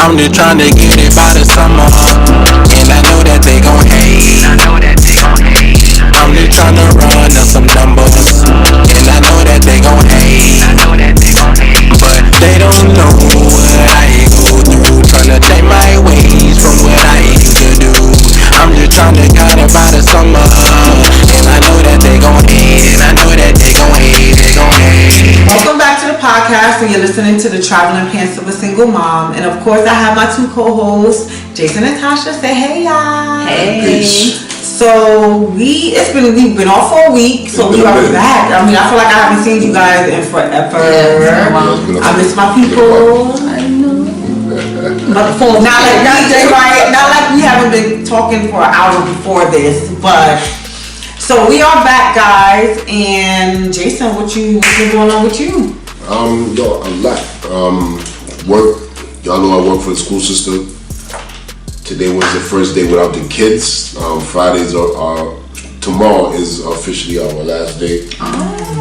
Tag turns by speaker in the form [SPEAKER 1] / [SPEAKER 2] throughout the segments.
[SPEAKER 1] I'm just trying to get it by the summer. And I know that they gon' hate. I'm just trying to run up some numbers. And I know that they gon' hate. But they don't know what I go through. Trying to take my ways from what I used to do. I'm just trying to get it by the summer. And I know that they gon' hate. I know that they gon' hate. They gon' hate.
[SPEAKER 2] Welcome back to the podcast, and you're listening to the Traveling Pants of a Single Mom. And of course, I have my two co-hosts, Jason and Tasha. Say hey, y'all.
[SPEAKER 3] Hey.
[SPEAKER 4] Peace.
[SPEAKER 2] So we've been off for a week, so we are back. I mean, I feel like I haven't seen you guys in forever. I miss my people.
[SPEAKER 3] I know.
[SPEAKER 2] But not like we haven't been talking for an hour before this, but so we are back, guys. And Jason, what's been going on with you?
[SPEAKER 4] Yo, a lot. Work. Y'all know I work for the school system. Today was the first day without the kids. Fridays are tomorrow is officially our last day.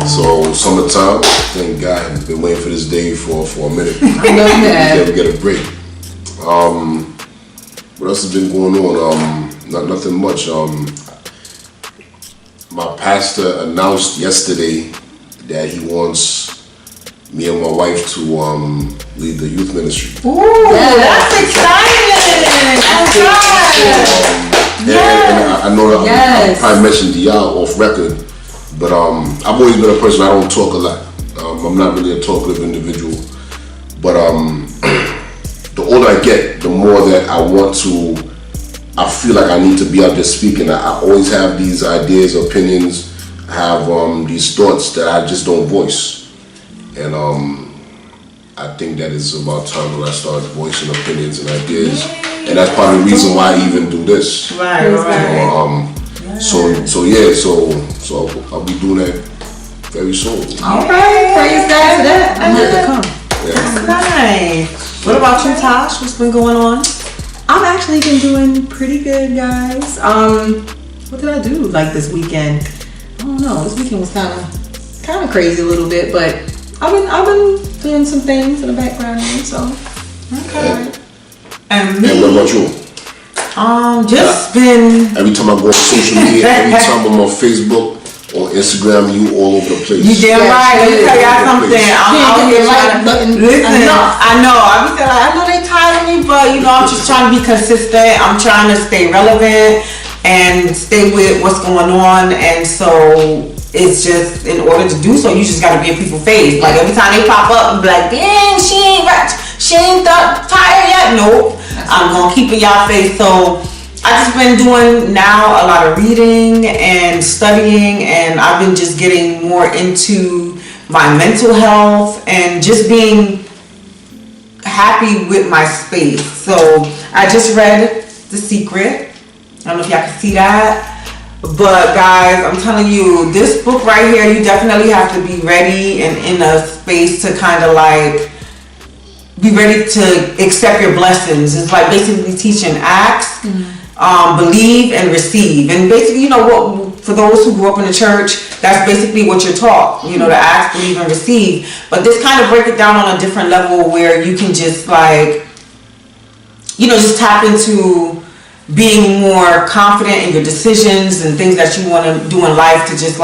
[SPEAKER 4] So summertime. Thank God, I've been waiting for this day for a minute.
[SPEAKER 3] I love that.
[SPEAKER 4] We get a break. What else has been going on? Nothing much. My pastor announced yesterday that he wants me and my wife to lead the youth ministry.
[SPEAKER 2] Ooh, that's exciting!
[SPEAKER 4] And I know that I probably mentioned to y'all off record, but I've always been a person, I don't talk a lot. I'm not really a talkative individual, but the older I get, the more that I feel like I need to be out there speaking. I always have these ideas, opinions, I have these thoughts that I just don't voice. And I think that it's about time that I start voicing opinions and ideas. And that's part of the reason why I even do this.
[SPEAKER 2] Right.
[SPEAKER 4] So I'll be doing that very soon.
[SPEAKER 3] All right, praise God for that. I'm here to come.
[SPEAKER 2] That's nice. What about you, Tosh? What's been going on?
[SPEAKER 3] I've actually been doing pretty good, guys. What did I do like this weekend? I don't know. This weekend was kind of crazy a little bit, but I've been doing some things in the background, so
[SPEAKER 2] okay. And me?
[SPEAKER 4] And what about you?
[SPEAKER 2] Just been.
[SPEAKER 4] Every time I go on social media, every time I'm on Facebook or Instagram, you all over the place.
[SPEAKER 2] You damn right. Let me tell y'all something. I'm out here listen. I know. I be saying like, I know they tired of me, but I'm just trying to be consistent. I'm trying to stay relevant and stay with what's going on, and so it's just in order to do so, you just got to be in people's face. Like every time they pop up, and be like, dang, she ain't tired yet. Nope. I'm gonna keep in y'all face. So I just been doing now a lot of reading and studying, and I've been just getting more into my mental health and just being happy with my space. So I just read The Secret. I don't know if y'all can see that. But guys, I'm telling you, this book right here, you definitely have to be ready and in a space to kind of like be ready to accept your blessings. It's like basically teaching ask, believe, and receive. And basically, what for those who grew up in the church, that's basically what you're taught. To ask, believe, and receive. But this kind of break it down on a different level where you can just like, just tap into being more confident in your decisions and things that you want to do in life, to just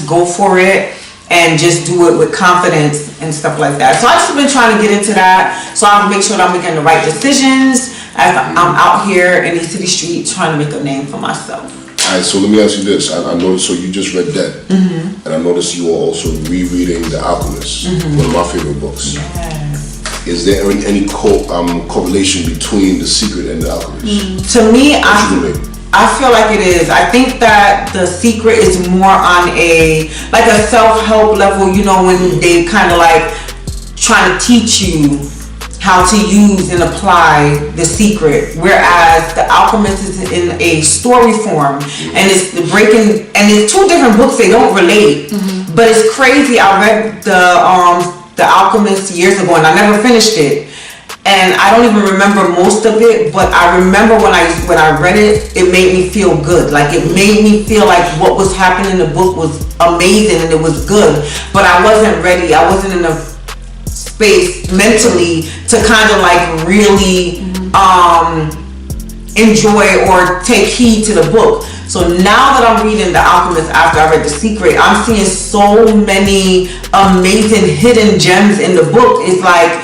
[SPEAKER 2] go for it and just do it with confidence and stuff like that. So I've just been trying to get into that so I can make sure that I'm making the right decisions as I'm out here in these city streets trying to make a name for myself.
[SPEAKER 4] Alright, so let me ask you this. I noticed, so you just read that, and I noticed you were also rereading The Alchemist, one of my favorite books.
[SPEAKER 2] Yes.
[SPEAKER 4] Is there any correlation between The Secret and The Alchemist?
[SPEAKER 2] To me, I feel like it is. I think that The Secret is more on a self-help level, when they kind of like trying to teach you how to use and apply The Secret, whereas The Alchemist is in a story form, and it's two different books. They don't relate, but it's crazy. I read The Alchemist years ago, and I never finished it, and I don't even remember most of it, but I remember when I read it, it made me feel good. Like it made me feel like what was happening in the book was amazing and it was good, but I wasn't ready. I wasn't in a space mentally to kind of like really enjoy or take heed to the book. So now that I'm reading The Alchemist after I read The Secret, I'm seeing so many amazing hidden gems in the book. It's like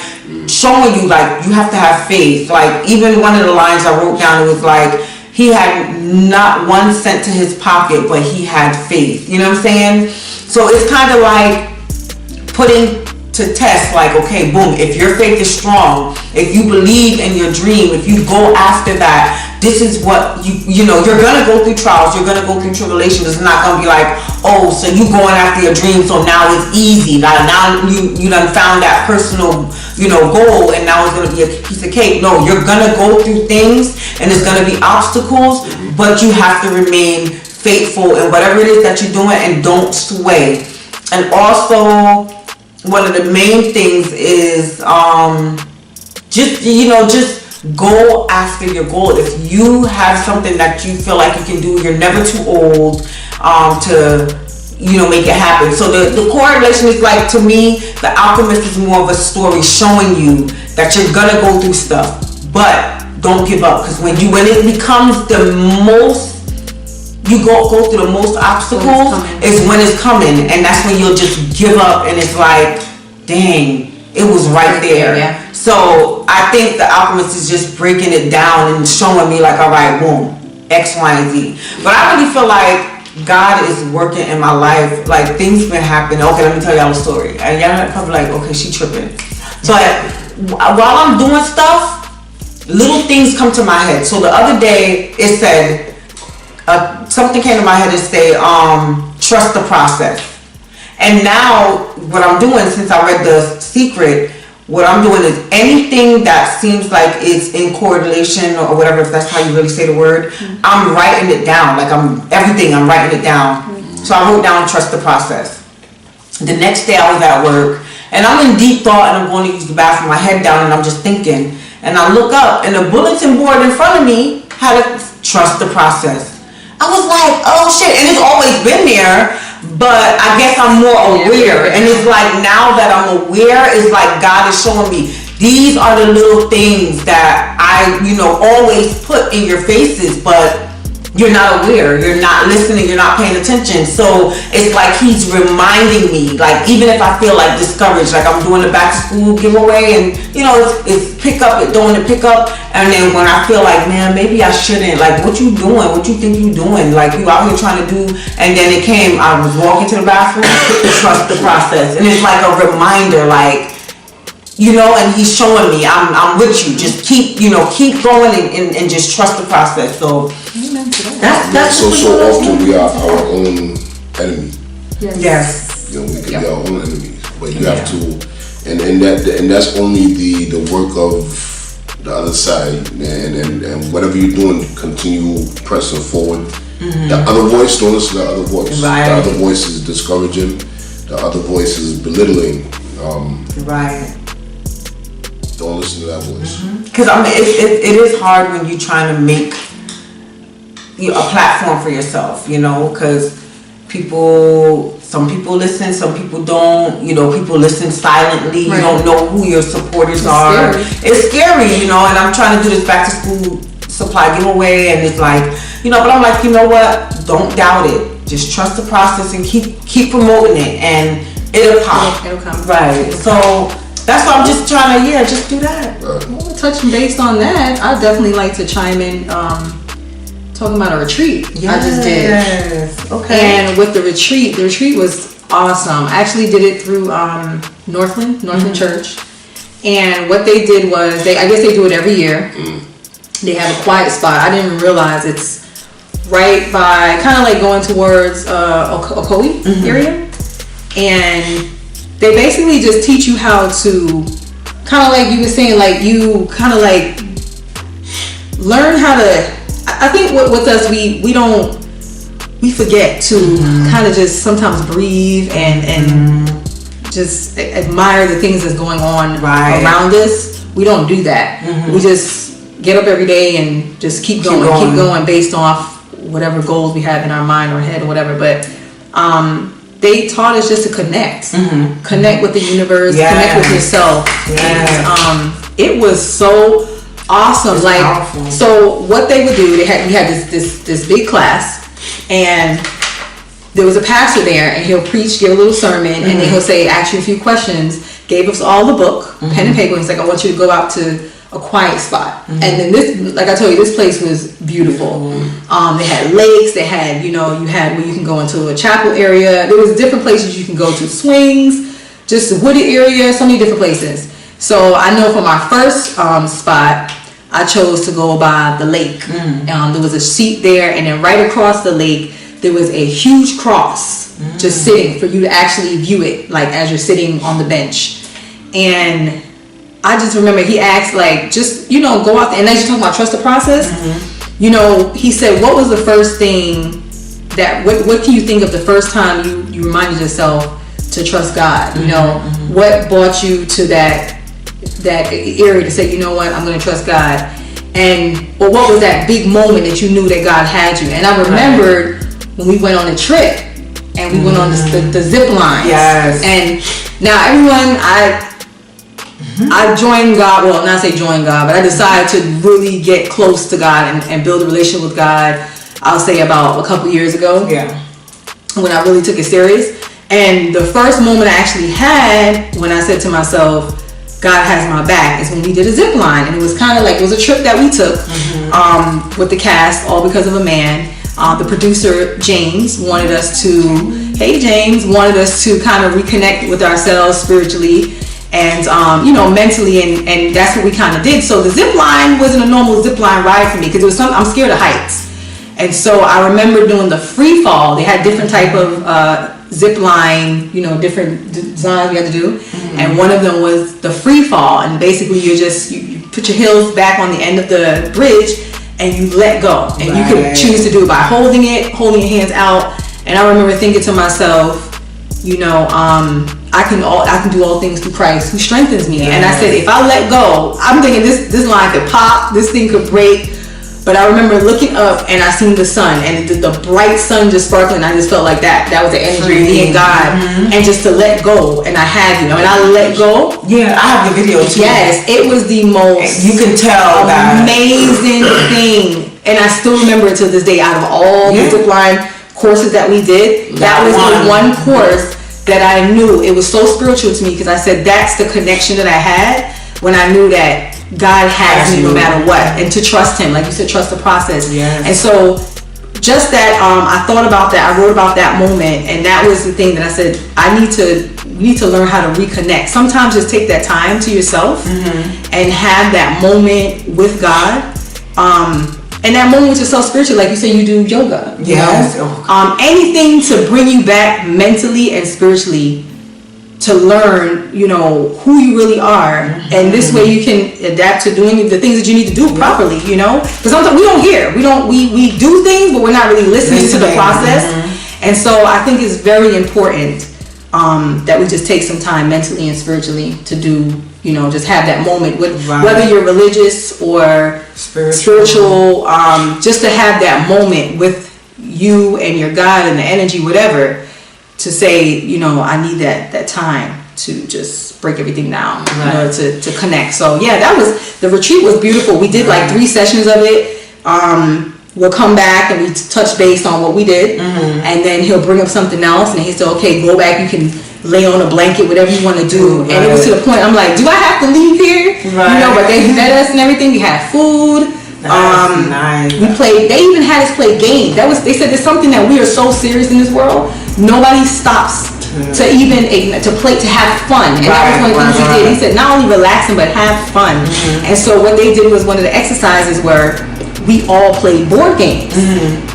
[SPEAKER 2] showing you like you have to have faith. Like even one of the lines I wrote down, it was like he had not 1 cent to his pocket, but he had faith. You know what I'm saying? So it's kind of like putting to test, like, okay, boom, if your faith is strong, if you believe in your dream, if you go after that, this is what you know, you're gonna go through trials, you're gonna go through tribulations. It's not gonna be like, oh, so you going after your dream, so now it's easy. Now you done found that personal, you know, goal, and now it's gonna be a piece of cake. No, you're gonna go through things, and it's gonna be obstacles, but you have to remain faithful in whatever it is that you're doing, and don't sway. And also, one of the main things is just go after your goal. If you have something that you feel like you can do, you're never too old to make it happen. So the correlation is like, to me, The Alchemist is more of a story showing you that you're gonna go through stuff, but don't give up, because when it becomes the most, you go through the most obstacles is when it's coming, and that's when you'll just give up, and it's like, dang, it was right there. Yeah. So I think The Alchemist is just breaking it down and showing me like, all right, boom, X, Y, and Z. But I really feel like God is working in my life. Like, things been happening. Okay, let me tell y'all a story. And y'all are probably like, okay, she tripping. So while I'm doing stuff, little things come to my head. So the other day it said, something came to my head and say, trust the process. And now what I'm doing, since I read The Secret, what I'm doing is anything that seems like it's in correlation or whatever, if that's how you really say the word, I'm writing it down. Like I'm writing it down. So I wrote down trust the process. The next day I was at work and I'm in deep thought, and I'm going to use the bathroom, my head down, and I'm just thinking. And I look up and the bulletin board in front of me had a trust the process. I was like, oh shit, and it's always been there, but I guess I'm more aware. And it's like, now that I'm aware, it's like God is showing me, these are the little things that I, always put in your faces, but you're not aware, you're not listening, you're not paying attention. So it's like He's reminding me, like, even if I feel like discouraged, like I'm doing the back to school giveaway, and it's pick up, doing the pick up, and then when I feel like, man, maybe I shouldn't, like, what you doing, what you think you doing, like, you out here trying to do, and then it came, I was walking to the bathroom, trust the process. And it's like a reminder, like, and He's showing me, I'm with you. Just keep going and just trust the process. So that's
[SPEAKER 4] so often we are our own enemy.
[SPEAKER 2] Yes.
[SPEAKER 4] We can be our own enemies, but you have to, and that's only the work of the other side, and whatever you're doing, continue pressing forward. The other voice, don't listen to the other voice.
[SPEAKER 2] Right.
[SPEAKER 4] The other voice is discouraging. The other voice is belittling.
[SPEAKER 2] Right.
[SPEAKER 4] Don't listen to that voice.
[SPEAKER 2] Because it is hard when you're trying to make a platform for yourself, because some people listen, some people don't, people listen silently. Right. You don't know who your supporters are. It's scary, and I'm trying to do this back to school supply giveaway, and it's like, but I'm like, you know what? Don't doubt it. Just trust the process and keep promoting it, and it'll pop.
[SPEAKER 3] It'll come.
[SPEAKER 2] Right. So that's why I'm just trying to, just do that.
[SPEAKER 3] Well, touching based on that, I'd definitely like to chime in, talking about a retreat. I just did.
[SPEAKER 2] Yes. Okay.
[SPEAKER 3] And with the retreat was awesome. I actually did it through Northland Church. And what they did was, I guess they do it every year. They have a quiet spot. I didn't realize it's right by, kind of like going towards Ocoee area. And they basically just teach you how to, kind of like you were saying, like you kind of like learn how to, I think with us, we forget to kind of just sometimes breathe and just admire the things that's going on around us. We don't do that. We just get up every day and just keep going based off whatever goals we have in our mind or head or whatever. But they taught us just to connect, connect with the universe, connect with yourself. And, it was so awesome. It's like powerful. So what they would do, we had this big class, and there was a pastor there, and he'll preach, give a little sermon, and then he'll say, ask you a few questions. Gave us all the book, pen and paper. He's like, I want you to go out to a quiet spot. And then this, like I told you, this place was beautiful. They had lakes. They had, you had where you can go into a chapel area. There was different places you can go to, swings, just a wooded area, so many different places. So I know for my first spot, I chose to go by the lake. There was a seat there, and then right across the lake, there was a huge cross just sitting for you to actually view it, like as you're sitting on the bench. And I just remember he asked, like, just, go out there. And as you're talking about trust the process, he said, what was the first thing that, what can you think of the first time you reminded yourself to trust God? What brought you to that area to say, you know what, I'm going to trust God? Or what was that big moment that you knew that God had you? And I remembered when we went on a trip and we went on the zip lines. Yes. And now everyone, I joined God, well, not say join God, but I decided to really get close to God and build a relationship with God, I'll say about a couple years ago. Yeah. When I really took it serious. And the first moment I actually had when I said to myself, God has my back, is when we did a zip line. And it was kind of like, it was a trip that we took with the cast, all because of a man. The producer, James, wanted us to kind of reconnect with ourselves spiritually and, mentally, and that's what we kind of did. So the zip line wasn't a normal zip line ride for me because I'm scared of heights. And so I remember doing the free fall. They had different type of zip line, different designs we had to do. And one of them was the free fall. And basically you put your heels back on the end of the bridge and you let go. And you could choose to do it by holding your hands out. And I remember thinking to myself, I can do all things through Christ who strengthens me. And I said, if I let go, I'm thinking this line could pop, this thing could break. But I remember looking up and I seen the sun and the bright sun just sparkling. I just felt like that was the energy of being God. And just to let go. And I had, and I let go. Yeah, I have the video too. Yes, it was the most, you can tell, amazing thing. And I still remember it to this day. Out of all the zip line courses that we did, that was the one course that I knew it was so spiritual to me, because I said that's the connection that I had when I knew that God has me no matter what, and to trust Him, like you said, trust the process. Yes. And so just that, I thought about that, I wrote about that moment, and that was the thing that I said, we need to learn how to reconnect. Sometimes just take that time to yourself and have that moment with God. And that moment with yourself spiritually, like you say, you do yoga. Yes. Anything to bring you back mentally and spiritually, to learn, who you really are. And this way you can adapt to doing the things that you need to do properly, because sometimes we don't hear, we do things, but we're not really listening to the process. And so I think it's very important that we just take some time mentally and spiritually to do, just have that moment with whether you're religious or spiritual, just to have that moment with you and your God and the energy, whatever, to say, I need that time to just break everything down, to connect. So the retreat was beautiful. We did like 3 sessions of it. We'll come back and we touch base on what we did, and then he'll bring up something else, and he said, okay, go back, you can lay on a blanket, whatever you want to do. And it was to the point, I'm like, do I have to leave here? But they fed us and everything. We had food. Nice. We played. They even had us play games. They said there's something that we are so serious in this world. Nobody stops to even to have fun. And that was one of the things he did. He said not only relaxing but have fun. And so what they did was, one of the exercises where we all played board games.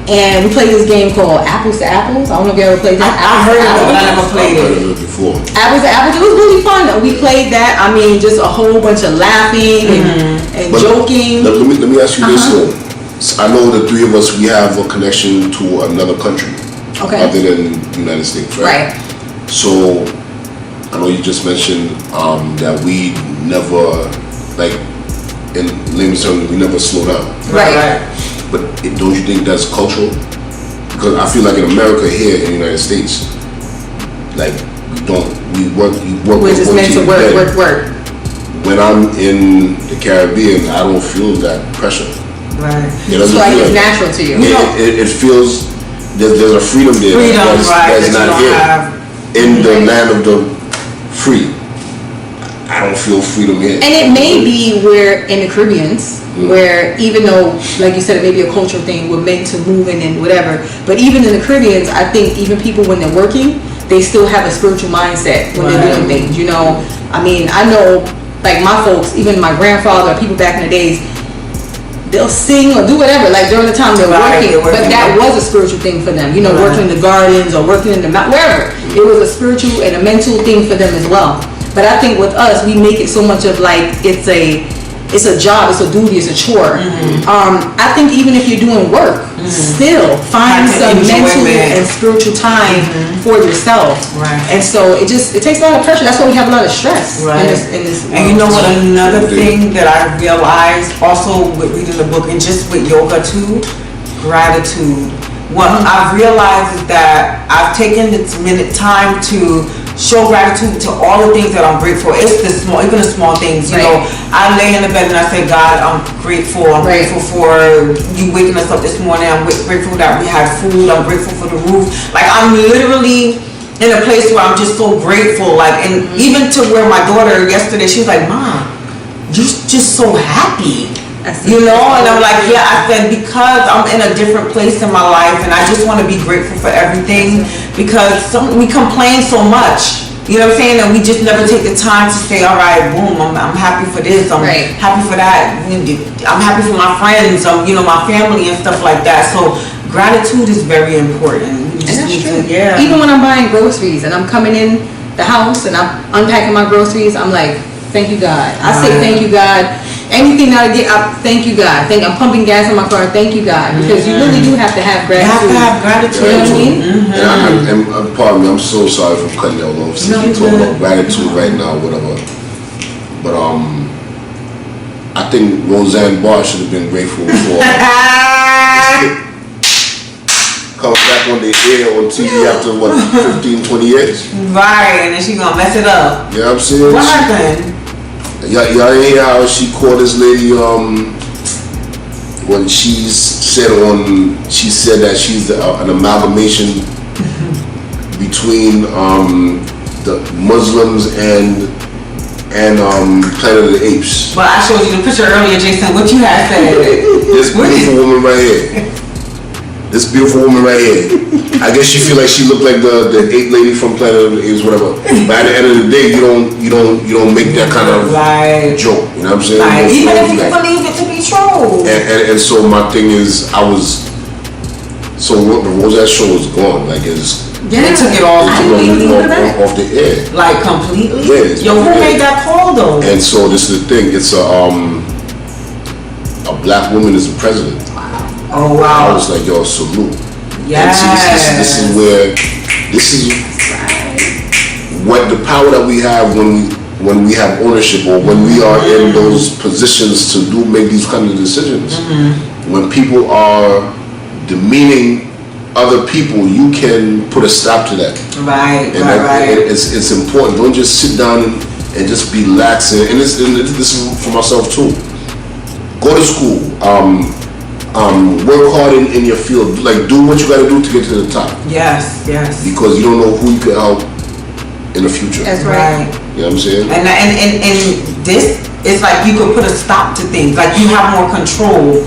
[SPEAKER 3] And we played this game called Apples to Apples. I don't know if you ever played that. I heard of it, but I never played it before. Apples to Apples. It was really fun. We played that. I mean, just a whole bunch of laughing and joking. Let me ask you this. I know the 3 of us, we have a connection to another country other than the United States, right? So I know you just mentioned that we never, like, in layman's terms, we never slow down. Right. But don't you think that's cultural? Because I feel like in America, here in the United States,
[SPEAKER 4] Like we work.
[SPEAKER 3] We're just meant to work.
[SPEAKER 4] When I'm in the Caribbean, I don't feel that pressure.
[SPEAKER 2] Right.
[SPEAKER 3] It's like it's natural to you.
[SPEAKER 4] It feels there's a freedom there. That's not here. In the land of the free, I don't feel freedom here.
[SPEAKER 3] And it may be where in the Caribbeans, where even though, like you said, it may be a cultural thing, we're meant to move in and whatever. But even in the Caribbeans, I think even people when they're working, they still have a spiritual mindset when they're doing things. You know, I mean, I know, like my folks, even my grandfather, people back in the days, they'll sing or do whatever, like during the time they're working, but that was a spiritual thing for them. You know, working in the gardens or working in the mountain, wherever. It was a spiritual and a mental thing for them as well. But I think with us, we make it so much of like it's a job, it's a duty, it's a chore. I think even if you're doing work, still find some mental and spiritual time for yourself.
[SPEAKER 2] Right.
[SPEAKER 3] And so it takes a lot of pressure. That's why we have a lot of stress in this
[SPEAKER 2] And you know what? Another thing that I realized also with reading the book and just with yoga too, gratitude. What I've realized is that I've taken this time to show gratitude to all the things that I'm grateful for. It's even the small things, you know. I lay in the bed and I say, God, I'm grateful. I'm grateful for you waking us up this morning. I'm grateful that we had food. I'm grateful for the roof. Like, I'm literally in a place where I'm just so grateful. Like, and even to where my daughter yesterday, she was like, Mom, you're just so happy. You know, and I'm like, yeah, I said, because I'm in a different place in my life and I just want to be grateful for everything, because we complain so much, you know what I'm saying, and we just never take the time to say, all right, boom, I'm happy for this, I'm happy for that, I'm happy for my friends, you know, my family and stuff like that. So gratitude is very important.
[SPEAKER 3] And that's true. Even when I'm buying groceries and I'm coming in the house and I'm unpacking my groceries, I'm like, thank you, God. I say thank you, God. Anything that I get, thank you, God. I'm pumping gas in my car. Thank you, God. Because you really do have to have gratitude.
[SPEAKER 2] You have to have gratitude.
[SPEAKER 3] You know what I mean?
[SPEAKER 4] And pardon me, I'm so sorry for cutting y'all off. Since we talking about gratitude right now, whatever. But I think Roseanne Barr should have been grateful for coming back on the air on TV after what, 15, 20 years.
[SPEAKER 2] Right, and then she gonna mess it up.
[SPEAKER 4] You know what I'm saying?
[SPEAKER 2] What happened?
[SPEAKER 4] Y'all hear how she called this lady when she said that she's an amalgamation between the Muslims and Planet of the Apes.
[SPEAKER 2] Well, I showed you the picture earlier, Jason. What you had said?
[SPEAKER 4] This beautiful woman right here. This beautiful woman right here. I guess you feel like she looked like the ape lady from Planet of the Apes, whatever. But at the end of the day, you don't make that kind of joke. You know what I'm saying?
[SPEAKER 2] Right. Even if you believe it to be true.
[SPEAKER 4] And so my thing is, so the Roseanne show is gone. Like
[SPEAKER 2] they took it all
[SPEAKER 4] off the air.
[SPEAKER 2] Like completely?
[SPEAKER 4] Yeah.
[SPEAKER 2] Yo, who made that call though?
[SPEAKER 4] And so this is the thing. It's a black woman is the president.
[SPEAKER 2] Oh wow!
[SPEAKER 4] I was like, yo, salute.
[SPEAKER 2] Yes.
[SPEAKER 4] And see, this is what the power that we have when we have ownership, or when we are in those positions to make these kind of decisions. When people are demeaning other people, you can put a stop to that.
[SPEAKER 2] Right.
[SPEAKER 4] It's important. Don't just sit down and just be lax. And this is for myself too. Go to school. Work hard in your field. Like, do what you got to do to get to the top.
[SPEAKER 2] Yes.
[SPEAKER 4] Because you don't know who you could help in the future.
[SPEAKER 2] That's right.
[SPEAKER 4] You know what I'm saying?
[SPEAKER 2] And this is like you could put a stop to things. Like you have more control.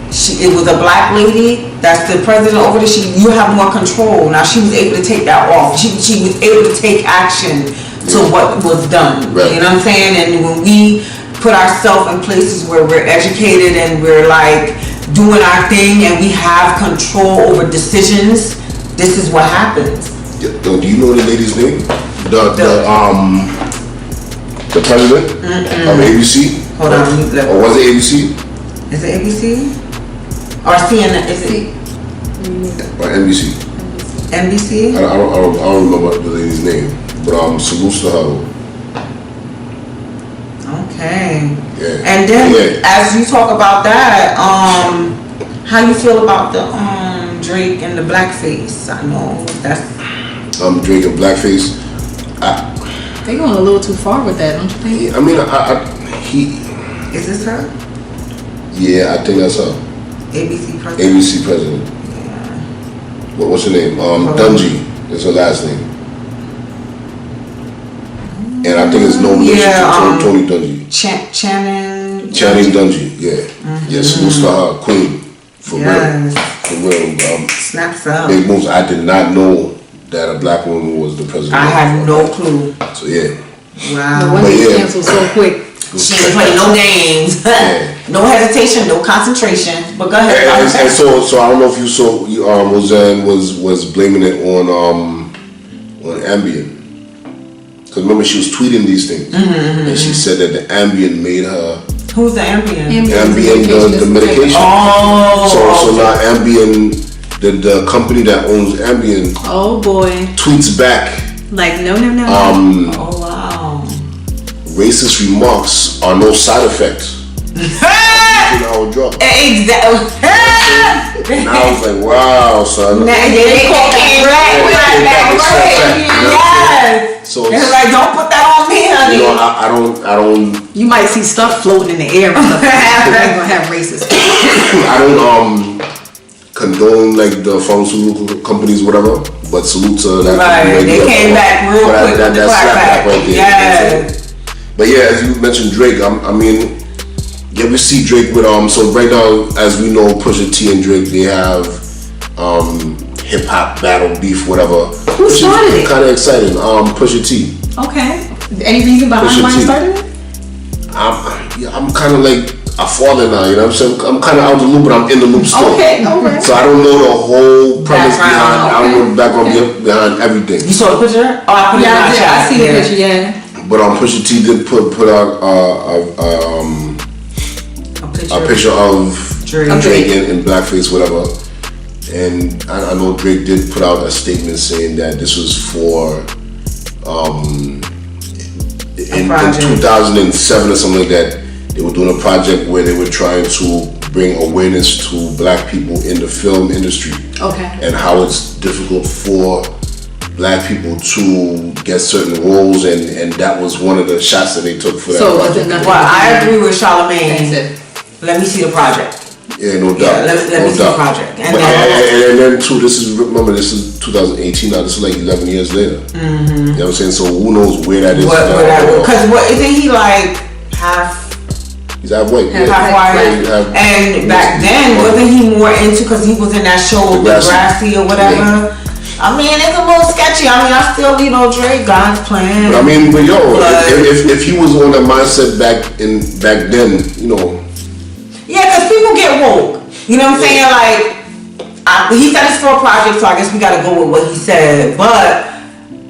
[SPEAKER 2] It was a black lady that's the president over there. You have more control now. She was able to take that off. She was able to take action to what was done.
[SPEAKER 4] Right.
[SPEAKER 2] You know what I'm saying? And when we put ourselves in places where we're educated and we're like doing our thing and we have control over decisions, this is what happens.
[SPEAKER 4] Do you know the lady's name? The president of ABC?
[SPEAKER 2] Hold on.
[SPEAKER 4] Or was it ABC?
[SPEAKER 2] Is it ABC? Or CNN? Is it?
[SPEAKER 4] Or NBC?
[SPEAKER 2] NBC?
[SPEAKER 4] I don't remember the lady's name, but salutes to her.
[SPEAKER 2] Okay.
[SPEAKER 4] Yeah.
[SPEAKER 2] And then as you talk about that, how you feel about the Drake and the blackface? I know that's
[SPEAKER 4] Drake and Blackface.
[SPEAKER 3] They going a little too far with that, don't you think?
[SPEAKER 4] I mean,
[SPEAKER 2] Is this her?
[SPEAKER 4] Yeah, I think that's her.
[SPEAKER 2] ABC president.
[SPEAKER 4] ABC president.
[SPEAKER 2] Yeah.
[SPEAKER 4] What's her name? Dungy is her last name. And I think it's no relation to Tony Dungy. Channing Dungy, yeah. Yeah, salutes to her, queen. For real. For real.
[SPEAKER 2] Snaps up.
[SPEAKER 4] Big moves. I did not know that a black woman was the president.
[SPEAKER 2] I had no clue.
[SPEAKER 4] So yeah.
[SPEAKER 2] Wow.
[SPEAKER 3] No wonder you canceled so quick.
[SPEAKER 2] She didn't play no games. No hesitation, no concentration. But go ahead.
[SPEAKER 4] And so I don't know if you saw Roseanne was blaming it on Ambien. Because remember she was tweeting these things. And she said that the Ambien made her.
[SPEAKER 2] Who's the Ambien?
[SPEAKER 4] Ambien, the medication.
[SPEAKER 2] Oh.
[SPEAKER 4] So now Ambien, the company that owns Ambien.
[SPEAKER 3] Oh boy.
[SPEAKER 4] Tweets back.
[SPEAKER 3] Like no.
[SPEAKER 2] Oh wow.
[SPEAKER 4] Racist remarks are no side effect. Our drug.
[SPEAKER 2] Exactly.
[SPEAKER 4] And I was like, wow, son.
[SPEAKER 2] Yes.
[SPEAKER 4] So
[SPEAKER 2] it's like, don't put that on me, honey.
[SPEAKER 4] You know, I don't.
[SPEAKER 3] You might see stuff floating in the air and stuff. You're gonna have racist.
[SPEAKER 4] I don't condone like the pharmaceutical companies, whatever. But salute to that.
[SPEAKER 2] Right. They came back real quick with the clap back.
[SPEAKER 4] Right there.
[SPEAKER 2] Yes.
[SPEAKER 4] But yeah, as you mentioned Drake, I mean, yeah, we see Drake with so right now, as we know, Pusha T and Drake, they have hip hop battle beef, whatever.
[SPEAKER 3] Who started it?
[SPEAKER 4] Kind of exciting. Pusha T.
[SPEAKER 3] Okay. Any reason behind why you started it?
[SPEAKER 4] I'm kind of like a father now, you know what I'm saying? I'm kind of out the loop, but I'm in the loop still.
[SPEAKER 3] Okay.
[SPEAKER 4] So I don't know the whole premise behind. I don't know the background behind everything.
[SPEAKER 2] You saw the picture? Oh, I put it in my chat.
[SPEAKER 3] I see the picture. Yeah.
[SPEAKER 4] But Pusha T did put out a picture of Drake in blackface, whatever. And I know Drake did put out a statement saying that this was for in 2007 or something like that. They were doing a project where they were trying to bring awareness to black people in the film industry. Okay. And how it's difficult for black people to get certain roles, and that was one of the shots that they took for that project.
[SPEAKER 2] Well, I agree with Charlamagne. Let me see the project.
[SPEAKER 4] Yeah, no doubt.
[SPEAKER 2] Let me see the project. And
[SPEAKER 4] then too, this is 2018 now. This is like 11 years later. You know what I'm saying? So who knows where that is?
[SPEAKER 2] Because isn't he like half?
[SPEAKER 4] He's half white.
[SPEAKER 2] Half white. And back then, wasn't he more into, because he was in that show Degrassi or whatever? Yeah. I mean, it's a little sketchy. I mean, I still, Drake, God's plan.
[SPEAKER 4] But I mean, if he was on that mindset back then,
[SPEAKER 2] Yeah, because people get woke. You know what I'm saying? Like, he said it's for a project, so I guess we got to go with what he said. But,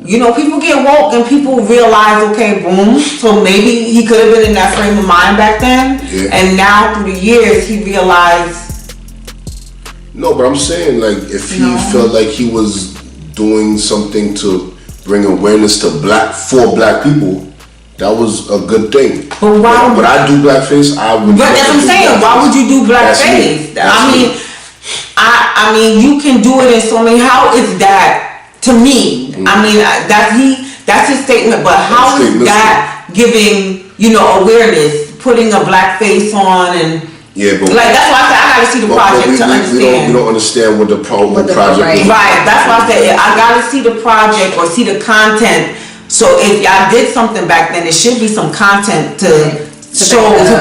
[SPEAKER 2] people get woke and people realize, okay, boom. So maybe he could have been in that frame of mind back then. Yeah. And now through the years, he realized.
[SPEAKER 4] No, but I'm saying, like, if he felt like he was doing something to bring awareness to black people, that was a good thing.
[SPEAKER 2] But why?
[SPEAKER 4] But I do blackface. I would.
[SPEAKER 2] But that's what I'm saying. Why would you do blackface? I mean, you can do it in so many. How is that to me? I mean, that's his statement. But how is that giving awareness? Putting a black face on and.
[SPEAKER 4] Yeah, but
[SPEAKER 2] like that's why I said I gotta see the project to understand.
[SPEAKER 4] We don't understand what the project is.
[SPEAKER 2] Right, that's why I said I gotta see the project or see the content. So if y'all did something back then, it should be some content to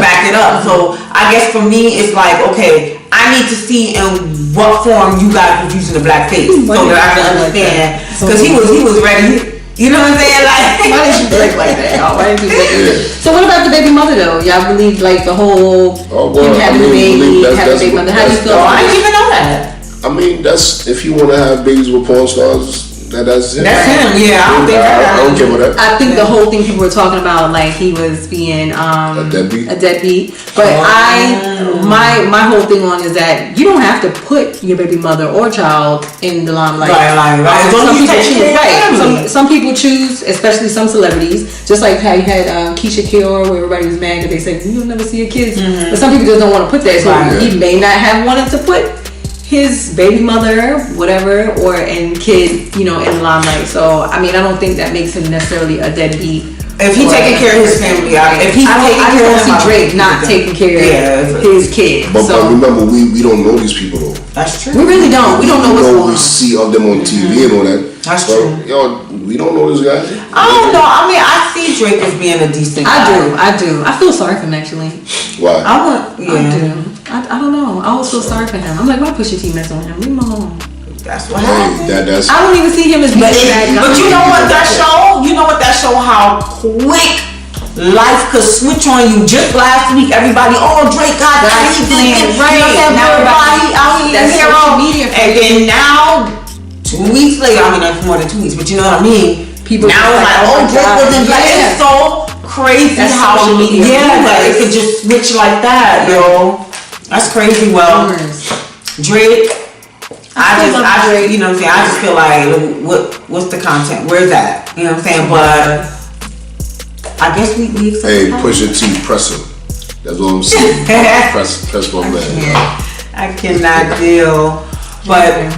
[SPEAKER 2] back it up. So I guess for me, it's like, okay, I need to see in what form you guys were using the black face so that I can understand. Because he was ready. You know what I'm saying? Like,
[SPEAKER 3] why did you break like that? Why did you break like that? So what about the baby mother though? Y'all believe like the whole him having a baby, having a baby mother? How do you feel?
[SPEAKER 2] I didn't even know that.
[SPEAKER 4] I mean, that's if you want to have babies with porn stars. That's him.
[SPEAKER 2] That's him. Yeah,
[SPEAKER 4] I don't care about that.
[SPEAKER 3] I think the whole thing people were talking about, like he was being
[SPEAKER 4] a
[SPEAKER 3] deadbeat. But my whole thing on is that you don't have to put your baby mother or child in the limelight. Right. Some people choose, especially some celebrities, just like how you had Keisha Cure, where everybody was mad that they said you'll never see your kids. But some people just don't want to put that. So he may not have wanted to put his baby mother, whatever, and kid, in the limelight. So I mean, I don't think that makes him necessarily a deadbeat.
[SPEAKER 2] If he taking care of his family, if he's taking care of
[SPEAKER 3] see Drake not taking care of his kid.
[SPEAKER 4] But remember, we don't know these people though.
[SPEAKER 2] That's true.
[SPEAKER 3] We really don't. We don't know what's going on.
[SPEAKER 4] We see of them on TV and all that.
[SPEAKER 2] That's true.
[SPEAKER 4] We don't know this guy.
[SPEAKER 2] I don't know. I mean, I see Drake as being a decent guy.
[SPEAKER 3] I do. I feel sorry for him actually.
[SPEAKER 4] Why?
[SPEAKER 3] I do. I don't know. I always feel sorry for him. I'm like, why Pusha T mess on him? Leave him alone.
[SPEAKER 2] That's what happened.
[SPEAKER 3] I don't even see him as bad.
[SPEAKER 2] But you know what that show? You know what that show? How quick life could switch on you. Just last week, everybody, Drake got that. He did it.
[SPEAKER 3] Right.
[SPEAKER 2] Now everybody out here,
[SPEAKER 3] that's social media.
[SPEAKER 2] And then now, 2 weeks later, I mean, that's more than 2 weeks, but you know what I mean?
[SPEAKER 3] People
[SPEAKER 2] now it's like, Drake was in black. It's so crazy how social media. It could just switch like that, yo. That's crazy. Well, Drake. I just, you know what I'm saying? I just feel like, what's the content? Where's that? You know what I'm saying? But I guess we
[SPEAKER 4] Hey, Pusha T, press him. That's what I'm saying. press my man.
[SPEAKER 2] I cannot deal. But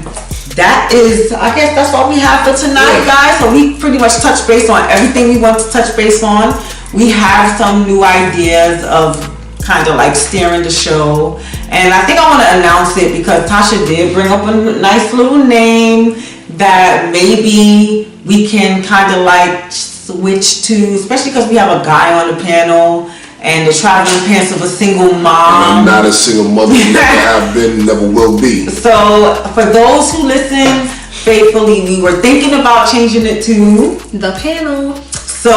[SPEAKER 2] that is, I guess that's all we have for tonight, guys. So we pretty much touched base on everything we want to touch base on. We have some new ideas of kind of like steering the show, and I think I want to announce it because Tasha did bring up a nice little name that maybe we can kind of like switch to, especially because we have a guy on the panel and the traveling pants of a single mom.
[SPEAKER 4] And I'm not a single mother, never have been, never will be.
[SPEAKER 2] So for those who listen faithfully, we were thinking about changing it to
[SPEAKER 3] the panel.
[SPEAKER 2] So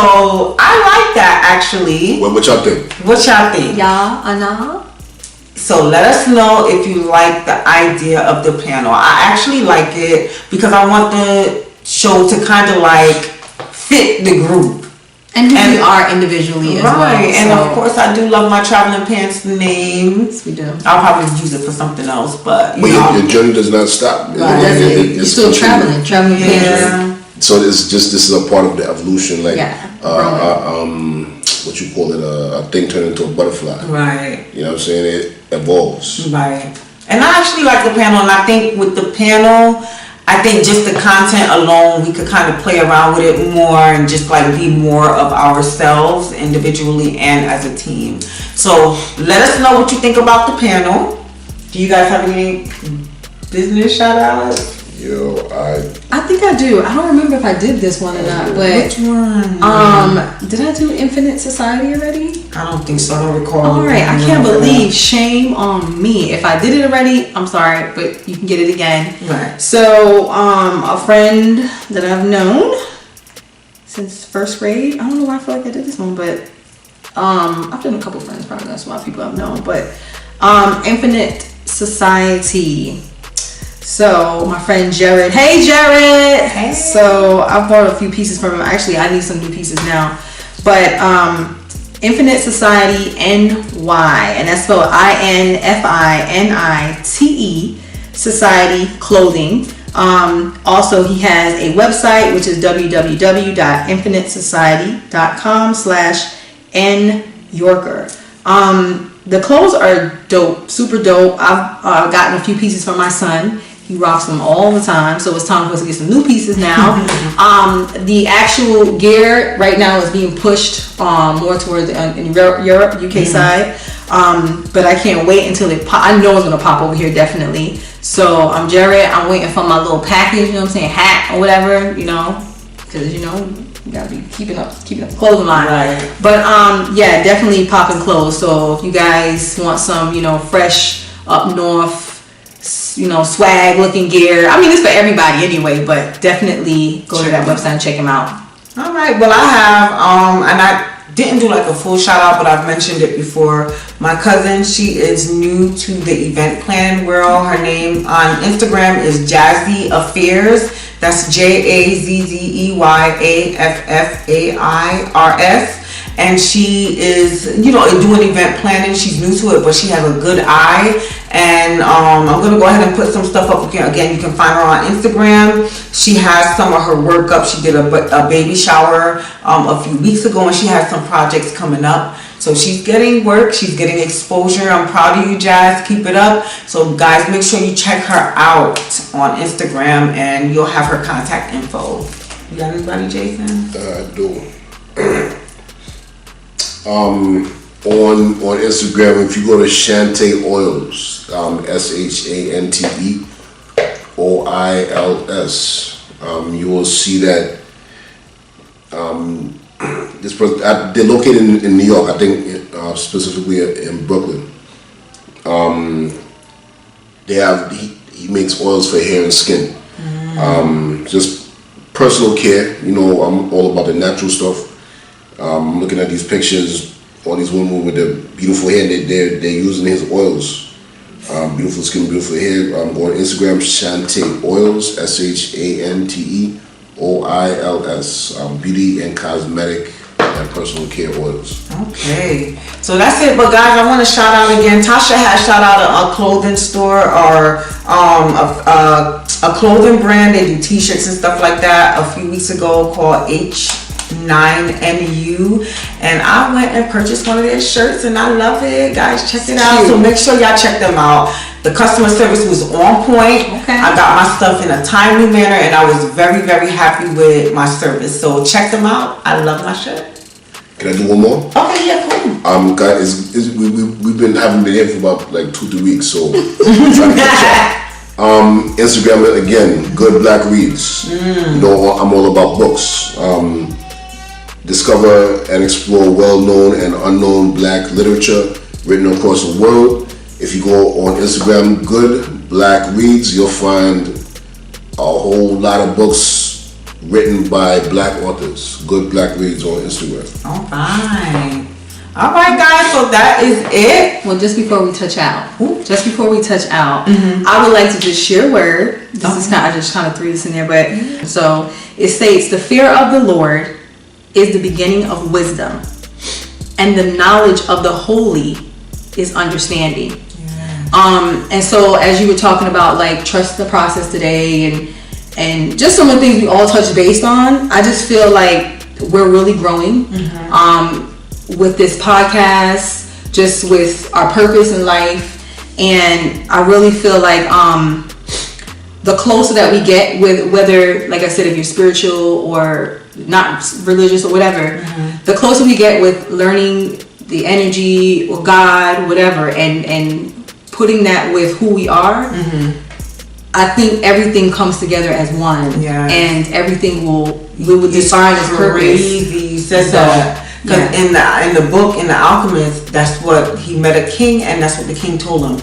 [SPEAKER 2] I like that actually.
[SPEAKER 4] Well, what y'all think?
[SPEAKER 3] Yeah, Anna.
[SPEAKER 2] So let us know if you like the idea of the panel. I actually like it because I want the show to kind of like fit the group.
[SPEAKER 3] And who we are individually as well.
[SPEAKER 2] Right, and of course I do love my traveling pants names.
[SPEAKER 3] We do.
[SPEAKER 2] I'll probably use it for something else, but
[SPEAKER 4] your journey does not stop.
[SPEAKER 3] You're still traveling pants.
[SPEAKER 4] So this is a part of the evolution, like what you call it, a thing turned into a butterfly.
[SPEAKER 2] Right.
[SPEAKER 4] You know what I'm saying? It evolves.
[SPEAKER 2] Right. And I actually like the panel, and I think with the panel, I think just the content alone, we could kind of play around with it more and just like be more of ourselves individually and as a team. So let us know what you think about the panel. Do you guys have any business shout outs?
[SPEAKER 4] Yo,
[SPEAKER 3] I think I do. I don't remember if I did this one or not, but
[SPEAKER 2] which one?
[SPEAKER 3] Did I do Infinite Society already?
[SPEAKER 2] I don't think so. I don't recall.
[SPEAKER 3] All right, I can't believe. Shame on me. If I did it already, I'm sorry, but you can get it again.
[SPEAKER 2] Right.
[SPEAKER 3] So, a friend that I've known since first grade. I don't know why I feel like I did this one, but I've done a couple friends. Probably that's why people I've known. But Infinite Society. So my friend Jared, hey Jared.
[SPEAKER 2] Hey.
[SPEAKER 3] So I bought a few pieces from him. Actually, I need some new pieces now. But Infinite Society NY, and that's spelled INFINITE Society Clothing. Also, he has a website which is www.infinitesociety.com/NYorker. The clothes are dope, super dope. I've gotten a few pieces from my son. He rocks them all the time, so it's time for us to get some new pieces now. The actual gear right now is being pushed more towards in Europe, UK side. But I can't wait until it pop. I know it's gonna pop over here definitely. So I'm Jared. I'm waiting for my little package. You know what I'm saying, hat or whatever. You know, because you gotta be keeping up the clothing line.
[SPEAKER 2] Right.
[SPEAKER 3] But yeah, definitely popping clothes. So if you guys want some, fresh up north, swag looking gear. I mean, it's for everybody anyway, but definitely go to that website and check them out.
[SPEAKER 2] All right. Well, I have, and I didn't do like a full shout out, but I've mentioned it before. My cousin, she is new to the event planning world. Her name on Instagram is Jazzy Affairs. That's JAZZEYAFFAIRS. And she is, doing event planning. She's new to it, but she has a good eye. And I'm going to go ahead and put some stuff up again. You can find her on Instagram. She has some of her work up. She did a baby shower a few weeks ago, and she has some projects coming up. So she's getting work, she's getting exposure. I'm proud of you, Jazz. Keep it up. So guys, make sure you check her out on Instagram and you'll have her contact info. You got anybody, Jason?
[SPEAKER 4] I do. On Instagram, if you go to Shante Oils, SHANTE OILS, you will see that this person, they're located in New York, I think specifically in Brooklyn. He makes oils for hair and skin. Just personal care, I'm all about the natural stuff. Looking at these pictures, all these women with the beautiful hair, they're using his oils. Beautiful skin, beautiful hair. Go on Instagram, Shante Oils, SHANTE OILS. Beauty and cosmetic and personal care oils.
[SPEAKER 2] Okay, so that's it. But guys, I want to shout out again. Tasha has shout out a clothing store or a clothing brand. They do t-shirts and stuff like that a few weeks ago called H9NU, and I went and purchased one of their shirts and I love it. Guys, check it out. So make sure y'all check them out. The customer service was on point.
[SPEAKER 3] Okay.
[SPEAKER 2] I got my stuff in a timely manner and I was very, very happy with my service. So check them out. I love my shirt.
[SPEAKER 4] Can I do one more?
[SPEAKER 2] Okay, yeah, cool.
[SPEAKER 4] Guys, we've been having been here for about like 2-3 weeks, so I'm trying to catch up. Instagram again, Good Black Reads. I'm all about books. Discover and explore well-known and unknown Black literature written across the world. If you go on Instagram, Good Black Reads, you'll find a whole lot of books written by Black authors. Good Black Reads on Instagram.
[SPEAKER 2] All right, guys, so that is it.
[SPEAKER 3] Well, just before we touch out, I would like to just share a word. I just kind of threw this in there, but so it states, the fear of the Lord is the beginning of wisdom, and the knowledge of the holy is understanding. And so as you were talking about like trust the process today and just some of the things we all touch based on, I just feel like we're really growing with this podcast, just with our purpose in life. And I really feel like the closer that we get with, whether, like I said, if you're spiritual or not religious or whatever, the closer we get with learning the energy or God, whatever, and putting that with who we are, I think everything comes together as one, and everything we will define as purpose.
[SPEAKER 2] You said that because in the book, in The Alchemist, that's what he met a king, and that's what the king told him.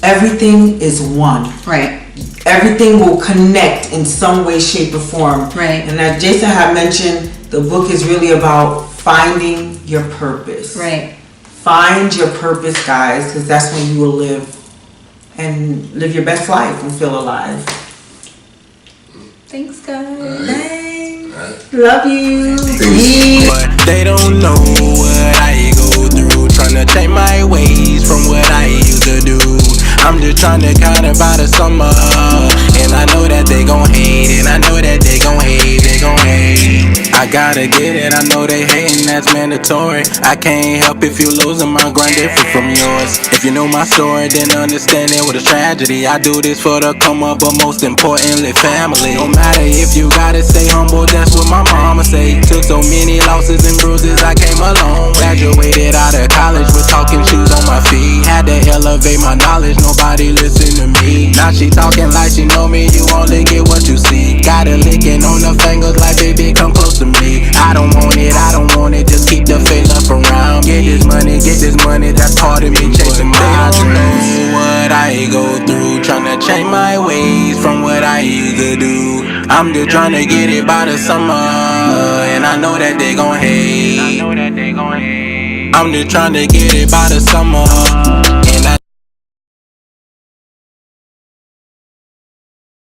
[SPEAKER 2] Everything is one.
[SPEAKER 3] Right.
[SPEAKER 2] Everything will connect in some way, shape, or form.
[SPEAKER 3] Right.
[SPEAKER 2] And as Jason had mentioned, the book is really about finding your purpose.
[SPEAKER 3] Right.
[SPEAKER 2] Find your purpose, guys, because that's when you will live your best life and feel alive.
[SPEAKER 3] Thanks, guys.
[SPEAKER 2] Thanks. Love you.
[SPEAKER 1] But they don't know what I go through, trying to change my ways from what I used to do. I'm just trying to count it by the summer, and I know that they gon' hate, and I know that they gon' hate, I gotta get it, I know they hating, that's mandatory. I can't help if you losing my grind different from yours. If you know my story, then understand it was a tragedy. I do this for the come up, but most importantly, family. No matter if you gotta stay humble, that's what my mama say. Took so many losses and bruises, I came a long way. Graduated out of college with talking shoes on my feet. Had to elevate my knowledge, nobody listen to me. Now she talking like she know me, you only get what you see. Got her licking on the fingers like baby come close to me. I don't want it, just keep the faith up around. Get this money, that's part of me chasing my dreams. What I go through, trying to change my ways from what I used to do. I'm just trying to get it by the summer, and I know that they gon' hate. I'm just trying to get it by the summer,